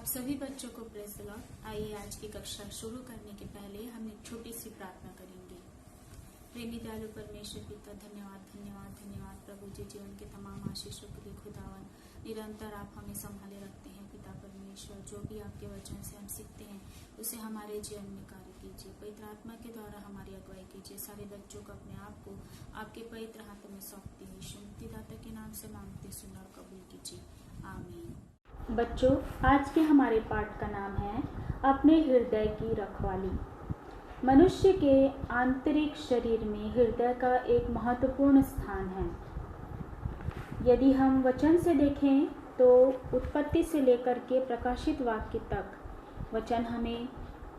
आप सभी बच्चों को प्रेज़ द लॉर्ड। आइए आज की कक्षा शुरू करने के पहले हम एक छोटी सी प्रार्थना करेंगे। प्रेमी दयालु परमेश्वर पिता, धन्यवाद धन्यवाद धन्यवाद प्रभु जी, जीवन के तमाम आशीषों के लिए खुदावन। निरंतर आप हमें संभाले रखते हैं पिता परमेश्वर। जो भी आपके वचन से हम सीखते हैं उसे हमारे जीवन में कार्य कीजिए। पवित्र आत्मा के द्वारा हमारी अगुवाई कीजिए। सारे बच्चों को अपने आप को आपके पवित्र हाथों में सौंपते हैं। यीशु मुक्तिदाता के नाम से मांगते सुन और कबूल कीजिए, आमीन। बच्चों, आज के हमारे पाठ का नाम है अपने हृदय की रखवाली। मनुष्य के आंतरिक शरीर में हृदय का एक महत्वपूर्ण स्थान है। यदि हम वचन से देखें तो उत्पत्ति से लेकर के प्रकाशित वाक्य तक वचन हमें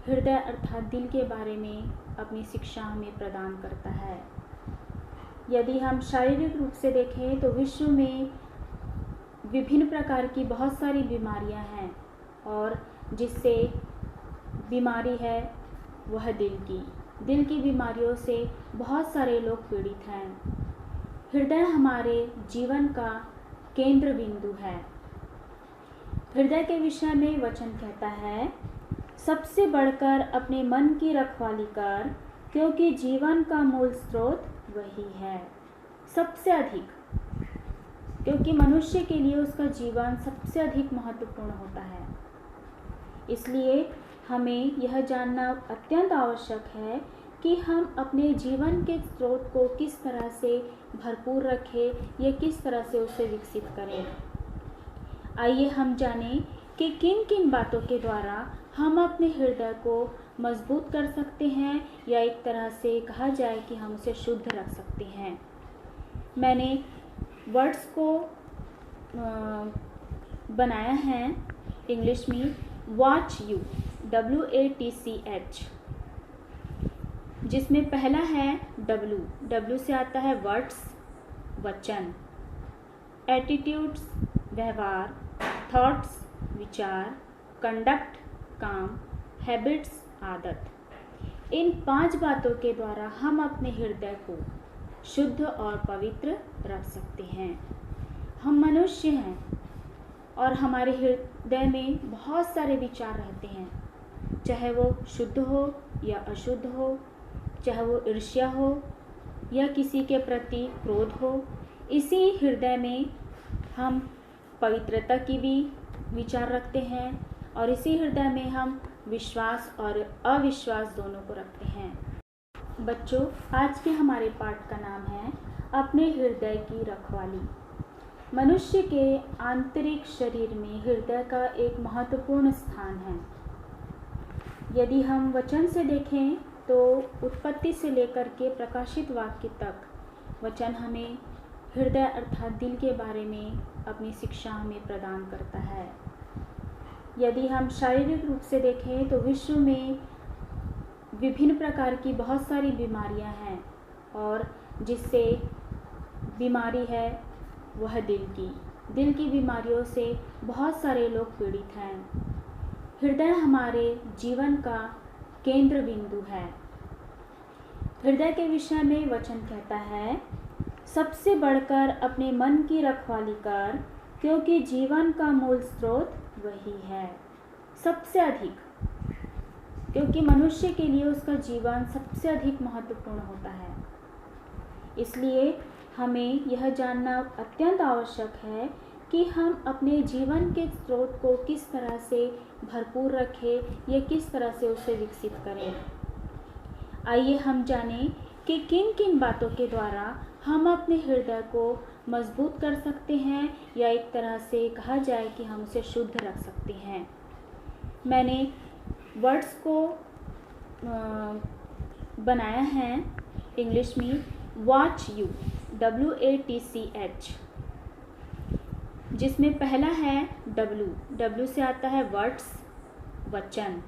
हृदय अर्थात दिल के बारे में अपनी शिक्षा हमें प्रदान करता है। यदि हम शारीरिक रूप से देखें तो विश्व में विभिन्न प्रकार की बहुत सारी बीमारियां हैं और जिससे बीमारी है वह दिल की बीमारियों से बहुत सारे लोग पीड़ित हैं। हृदय हमारे जीवन का केंद्र बिंदु है। हृदय के विषय में वचन कहता है, सबसे बढ़कर अपने मन की रखवाली कर, क्योंकि जीवन का मूल स्रोत वही है। सबसे अधिक, क्योंकि मनुष्य के लिए उसका जीवन सबसे अधिक महत्वपूर्ण होता है। इसलिए हमें यह जानना अत्यंत आवश्यक है कि हम अपने जीवन के स्रोत को किस तरह से भरपूर रखें या किस तरह से उसे विकसित करें। आइए हम जानें कि किन किन बातों के द्वारा हम अपने हृदय को मजबूत कर सकते हैं या एक तरह से कहा जाए कि हम उसे शुद्ध रख सकते हैं। मैंने वर्ड्स को बनाया है इंग्लिश में वॉच यू, WATCH, जिसमें पहला है W से आता है वर्ड्स वचन, एटीट्यूड्स व्यवहार, थॉट्स विचार, कंडक्ट काम, हैबिट्स आदत। इन 5 बातों के द्वारा हम अपने हृदय को शुद्ध और पवित्र रख सकते हैं। हम मनुष्य हैं और हमारे हृदय में बहुत सारे विचार रहते हैं, चाहे वो शुद्ध हो या अशुद्ध हो, चाहे वो ईर्ष्या हो या किसी के प्रति क्रोध हो। इसी हृदय में हम पवित्रता की भी विचार रखते हैं और इसी हृदय में हम विश्वास और अविश्वास दोनों को रखते हैं। बच्चों, आज के हमारे पाठ का नाम है अपने हृदय की रखवाली। मनुष्य के आंतरिक शरीर में हृदय का एक महत्वपूर्ण स्थान है। यदि हम वचन से देखें तो उत्पत्ति से लेकर के प्रकाशित वाक्य तक वचन हमें हृदय अर्थात दिल के बारे में अपनी शिक्षा हमें प्रदान करता है। यदि हम शारीरिक रूप से देखें तो विश्व में विभिन्न प्रकार की बहुत सारी बीमारियां हैं और जिससे बीमारी है वह दिल की बीमारियों से बहुत सारे लोग पीड़ित हैं। हृदय हमारे जीवन का केंद्र बिंदु है। हृदय के विषय में वचन कहता है, सबसे बढ़कर अपने मन की रखवाली कर, क्योंकि जीवन का मूल स्रोत वही है। सबसे अधिक, क्योंकि मनुष्य के लिए उसका जीवन सबसे अधिक महत्वपूर्ण होता है। इसलिए हमें यह जानना अत्यंत आवश्यक है कि हम अपने जीवन के स्रोत को किस तरह से भरपूर रखें या किस तरह से उसे विकसित करें। आइए हम जानें कि किन किन बातों के द्वारा हम अपने हृदय को मजबूत कर सकते हैं या एक तरह से कहा जाए कि हम उसे शुद्ध रख सकते हैं। मैंने वर्ड्स को बनाया है इंग्लिश में वॉच यू, WATCH, जिसमें पहला है W से आता है वर्ड्स वचन,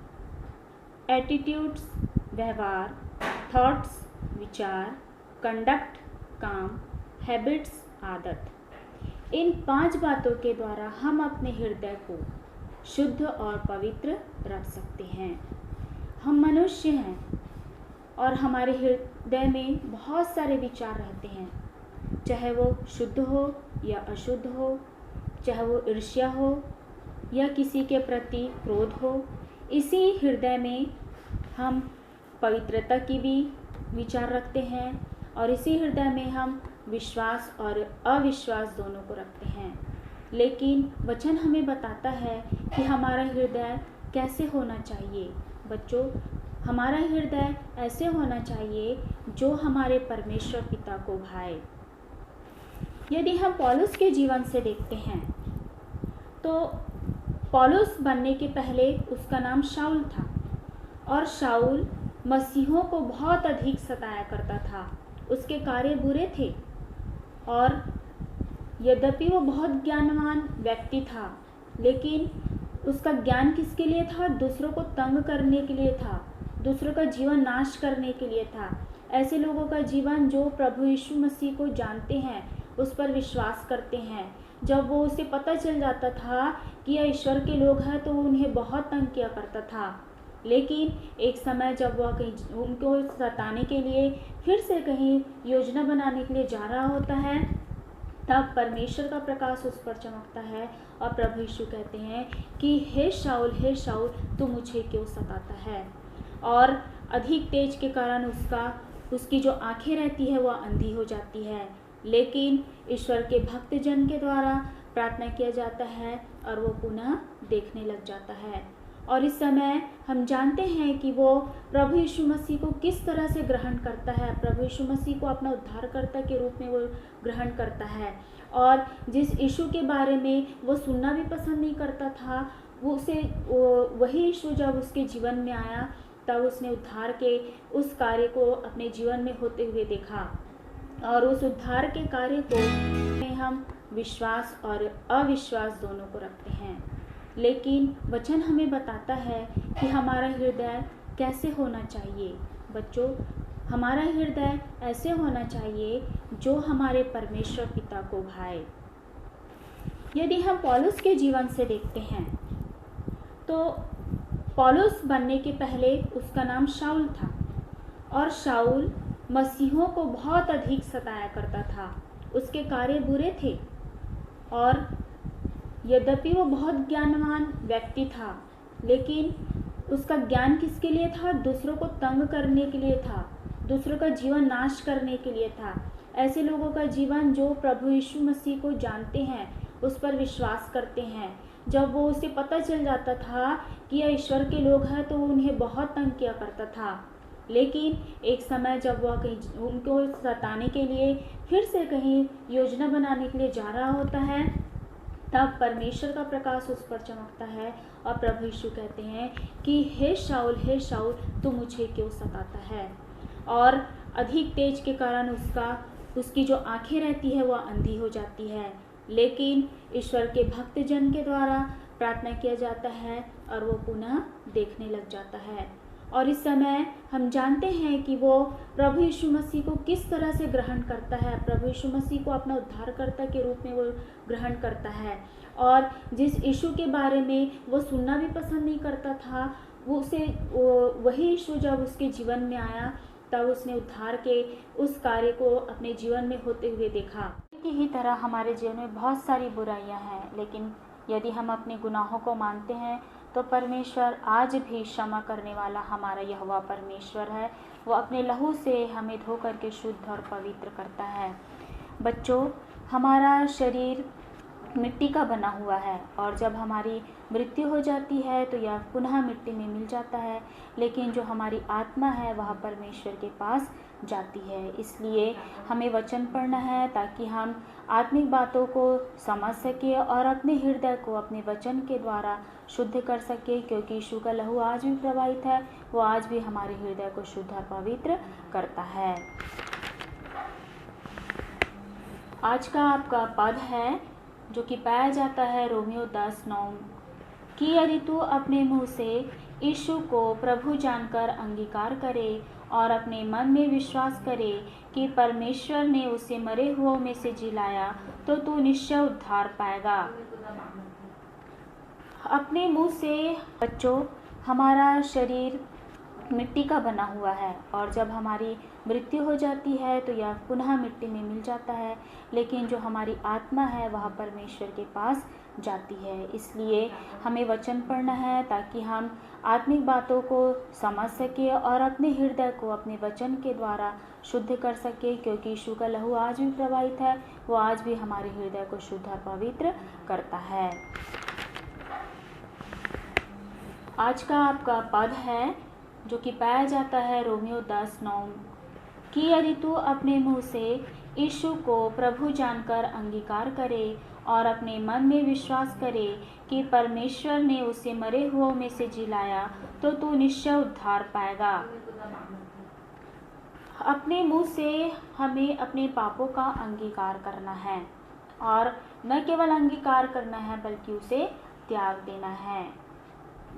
एटीट्यूड्स व्यवहार, थॉट्स विचार, कंडक्ट काम, हैबिट्स आदत। इन 5 बातों के द्वारा हम अपने हृदय को शुद्ध और पवित्र रख सकते हैं। हम मनुष्य हैं और हमारे हृदय में बहुत सारे विचार रहते हैं, चाहे वो शुद्ध हो या अशुद्ध हो, चाहे वो ईर्ष्या हो या किसी के प्रति क्रोध हो। इसी हृदय में हम पवित्रता की भी विचार रखते हैं और इसी हृदय में हम विश्वास और अविश्वास दोनों को रखते हैं। लेकिन वचन हमें बताता है कि हमारा हृदय कैसे होना चाहिए। बच्चों, हमारा हृदय ऐसे होना चाहिए जो हमारे परमेश्वर पिता को भाए। यदि हम पौलुस के जीवन से देखते हैं तो पौलुस बनने के पहले उसका नाम शाऊल था और शाऊल मसीहों को बहुत अधिक सताया करता था। उसके कार्य बुरे थे और यद्यपि वो बहुत ज्ञानवान व्यक्ति था, लेकिन उसका ज्ञान किसके लिए था? दूसरों को तंग करने के लिए था, दूसरों का जीवन नाश करने के लिए था। ऐसे लोगों का जीवन जो प्रभु यीशु मसीह को जानते हैं, उस पर विश्वास करते हैं, जब वो उसे पता चल जाता था कि यह ईश्वर के लोग हैं तो उन्हें बहुत तंग किया करता था। लेकिन एक समय जब वह कहीं उनको सताने के लिए फिर से कहीं योजना बनाने के लिए जा रहा होता है, तब परमेश्वर का प्रकाश उस पर चमकता है और प्रभु यीशु कहते हैं कि हे शाऊल तू मुझे क्यों सताता है। और अधिक तेज के कारण उसकी जो आंखें रहती है वह अंधी हो जाती है। लेकिन ईश्वर के भक्तजन के द्वारा प्रार्थना किया जाता है और वो पुनः देखने लग जाता है। और इस समय हम जानते हैं कि वो प्रभु यीशु मसीह को किस तरह से ग्रहण करता है। प्रभु यीशु मसीह को अपना उद्धारकर्ता के रूप में वो ग्रहण करता है और जिस यीशु के बारे में वो सुनना भी पसंद नहीं करता था, वही यीशु जब उसके जीवन में आया तब उसने उद्धार के उस कार्य को अपने जीवन में होते हुए देखा और उस उद्धार के कार्य को में हम विश्वास और अविश्वास दोनों को रखते हैं। लेकिन वचन हमें बताता है कि हमारा हृदय कैसे होना चाहिए। बच्चों, हमारा हृदय ऐसे होना चाहिए जो हमारे परमेश्वर पिता को भाए। यदि हम पौलुस के जीवन से देखते हैं तो पौलुस बनने के पहले उसका नाम शाऊल था और शाऊल मसीहों को बहुत अधिक सताया करता था। उसके कार्य बुरे थे और यद्यपि वो बहुत ज्ञानवान व्यक्ति था, लेकिन उसका ज्ञान किसके लिए था? दूसरों को तंग करने के लिए था, दूसरों का जीवन नाश करने के लिए था। ऐसे लोगों का जीवन जो प्रभु यीशु मसीह को जानते हैं, उस पर विश्वास करते हैं, जब वो उसे पता चल जाता था कि यह ईश्वर के लोग हैं तो उन्हें बहुत तंग किया करता था। लेकिन एक समय जब वह कहीं उनको सताने के लिए फिर से कहीं योजना बनाने के लिए जा रहा होता है, तब परमेश्वर का प्रकाश उस पर चमकता है और प्रभु यीशु कहते हैं कि हे शाऊल तू मुझे क्यों सताता है। और अधिक तेज के कारण उसकी जो आंखें रहती है वह अंधी हो जाती है। लेकिन ईश्वर के भक्तजन के द्वारा प्रार्थना किया जाता है और वो पुनः देखने लग जाता है। और इस समय हम जानते हैं कि वो प्रभु यीशु मसीह को किस तरह से ग्रहण करता है। प्रभु यीशु मसीह को अपना उद्धारकर्ता के रूप में वो ग्रहण करता है और जिस यीशु के बारे में वो सुनना भी पसंद नहीं करता था, वही यीशु जब उसके जीवन में आया तब उसने उद्धार के उस कार्य को अपने जीवन में होते हुए देखा। की ही तरह हमारे जीवन में बहुत सारी बुराइयां हैं, लेकिन यदि हम अपने गुनाहों को मानते हैं तो परमेश्वर आज भी क्षमा करने वाला हमारा यहोवा परमेश्वर है। वो अपने लहू से हमें धो करके शुद्ध और पवित्र करता है। बच्चों, हमारा शरीर मिट्टी का बना हुआ है और जब हमारी मृत्यु हो जाती है तो यह पुनः मिट्टी में मिल जाता है, लेकिन जो हमारी आत्मा है वह परमेश्वर के पास जाती है। इसलिए हमें वचन पढ़ना है ताकि हम आत्मिक बातों को समझ सके और अपने हृदय को अपने वचन के द्वारा शुद्ध कर सके, क्योंकि यीशु का लहू आज भी प्रवाहित है, वो आज भी हमारे हृदय को शुद्ध और पवित्र करता है। आज का आपका पद है जो कि पाया जाता है रोमियो 10:9 कि यदि तू अपने मुंह से यीशु को प्रभु जानकर अंगीकार करे और अपने मन में विश्वास करे कि परमेश्वर ने उसे मरे हुओं में से जिलाया तो तू निश्चय उद्धार पाएगा। अपने मुंह से बच्चों, हमारा शरीर मिट्टी का बना हुआ है और जब हमारी मृत्यु हो जाती है तो यह पुनः मिट्टी में मिल जाता है, लेकिन जो हमारी आत्मा है वह परमेश्वर के पास जाती है। इसलिए हमें वचन पढ़ना है ताकि हम आत्मिक बातों को समझ सके और अपने हृदय को अपने वचन के द्वारा शुद्ध कर सके, क्योंकि यीशु का लहू आज भी प्रवाहित है, वो आज भी हमारे हृदय को शुद्ध और पवित्र करता है। आज का आपका पद है जो कि पाया जाता है रोमियो 10:9 कि यदि तू अपने मुंह से यीशु को प्रभु जानकर अंगीकार करे और अपने मन में विश्वास करे कि परमेश्वर ने उसे मरे हुओं में से जिलाया, तो तू निश्चय उद्धार पाएगा। अपने मुंह से हमें अपने पापों का अंगीकार करना है, और न केवल अंगीकार करना है बल्कि उसे त्याग देना है।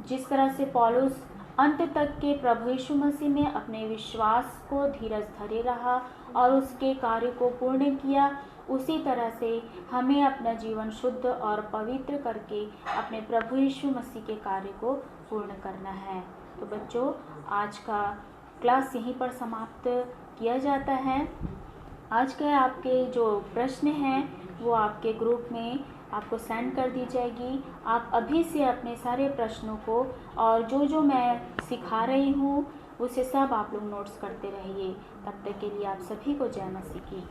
जिस तरह से पौलुस अंत तक के प्रभु यीशु मसीह में अपने विश्वास को धीरज धरे रहा और उसके कार्य को पूर्ण किया, उसी तरह से हमें अपना जीवन शुद्ध और पवित्र करके अपने प्रभु यीशु मसीह के कार्य को पूर्ण करना है। तो बच्चों, आज का क्लास यहीं पर समाप्त किया जाता है। आज के आपके जो प्रश्न हैं वो आपके ग्रुप में आपको सेंड कर दी जाएगी। आप अभी से अपने सारे प्रश्नों को और जो मैं सिखा रही हूँ उसे सब आप लोग नोट्स करते रहिए। तब तक के लिए आप सभी को जय मसीह की।